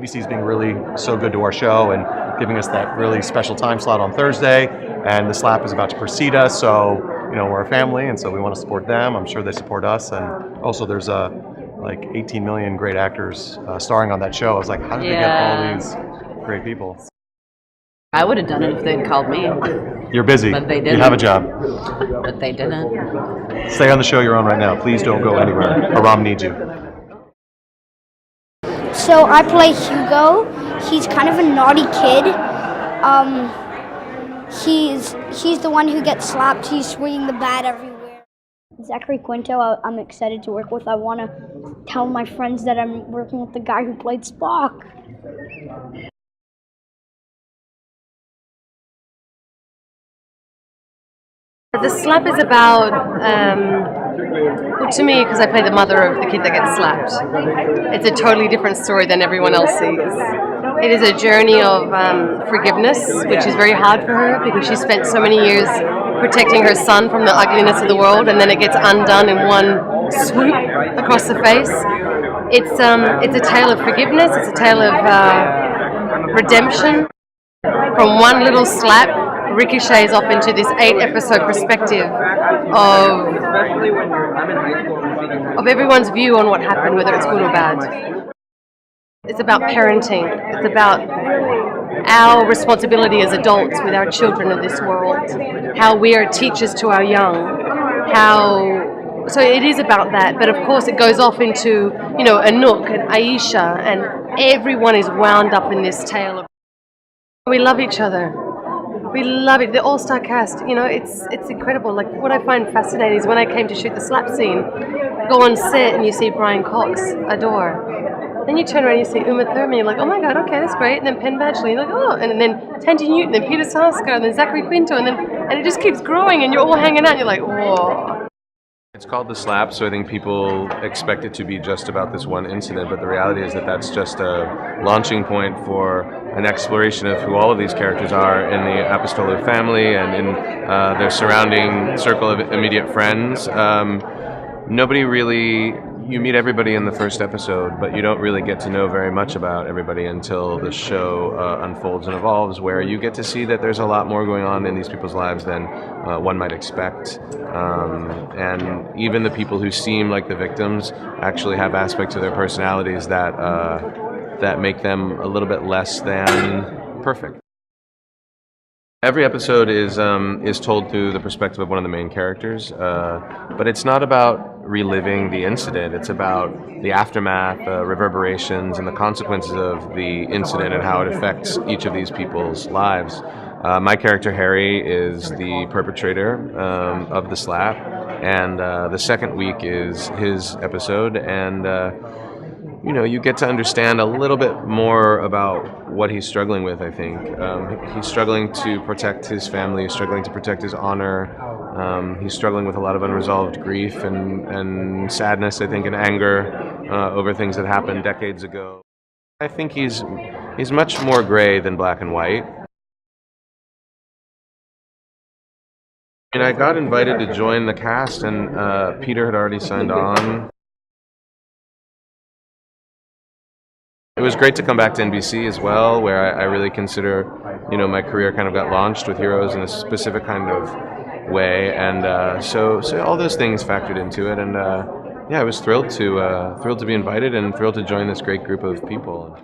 NBC's being really so good to our show and giving us that really special time slot on Thursday, and the slap is about to precede us, so we're a family, and so we want to support them. I'm sure they support us, and also there's like 18 million great actors starring on that show. I was like, how did they get all these great people? I would have done it if they'd called me. You're busy. But they didn't. You have a job. But they didn't. Stay on the show you're on right now. Please don't go anywhere. Aram needs you. So I play Hugo. He's kind of a naughty kid. He's the one who gets slapped. He's swinging the bat everywhere. Zachary Quinto, I'm excited to work with. I want to tell my friends that I'm working with the guy who played Spock. The slap is about, to me, because I play the mother of the kid that gets slapped, it's a totally different story than everyone else sees. It is a journey of forgiveness, which is very hard for her because she spent so many years protecting her son from the ugliness of the world, and then it gets undone in one swoop across the face. It's a tale of forgiveness. It's a tale of redemption. From one little slap, ricochets off into this 8-episode perspective of everyone's view on what happened, whether it's good or bad. It's about parenting. It's about our responsibility as adults with our children of this world, how we are teachers to our young, so it is about that, but of course it goes off into, Anouk and Aisha, and everyone is wound up in this tale of we love each other. We love it. The all-star cast, it's incredible. Like, what I find fascinating is when I came to shoot the slap scene, go on set and you see Brian Cox, Adore. Then you turn around and you see Uma Thurman, you're like, oh my God, okay, that's great. And then Penn Badgley, you're like, oh, and then Tandy Newton, then Peter Sarsgaard, and then Zachary Quinto, and it just keeps growing, and you're all hanging out, and you're like, whoa. It's called The Slap, so I think people expect it to be just about this one incident, but the reality is that that's just a launching point for an exploration of who all of these characters are in the Apostolic family and in their surrounding circle of immediate friends. You meet everybody in the first episode, but you don't really get to know very much about everybody until the show unfolds and evolves, where you get to see that there's a lot more going on in these people's lives than one might expect. And even the people who seem like the victims actually have aspects of their personalities that make them a little bit less than perfect. Every episode is told through the perspective of one of the main characters, but it's not about reliving the incident. It's about the aftermath, the reverberations, and the consequences of the incident and how it affects each of these people's lives. My character, Harry, is the perpetrator of the slap, and the second week is his episode, and you get to understand a little bit more about what he's struggling with, I think. He's struggling to protect his family, he's struggling to protect his honor, He's struggling with a lot of unresolved grief and sadness, I think, and anger over things that happened decades ago. I think he's much more gray than black and white. And I got invited to join the cast, and Peter had already signed on. It was great to come back to NBC as well, where I really consider, my career kind of got launched with Heroes in a specific kind of way, and so all those things factored into it, and I was thrilled to be invited and thrilled to join this great group of people.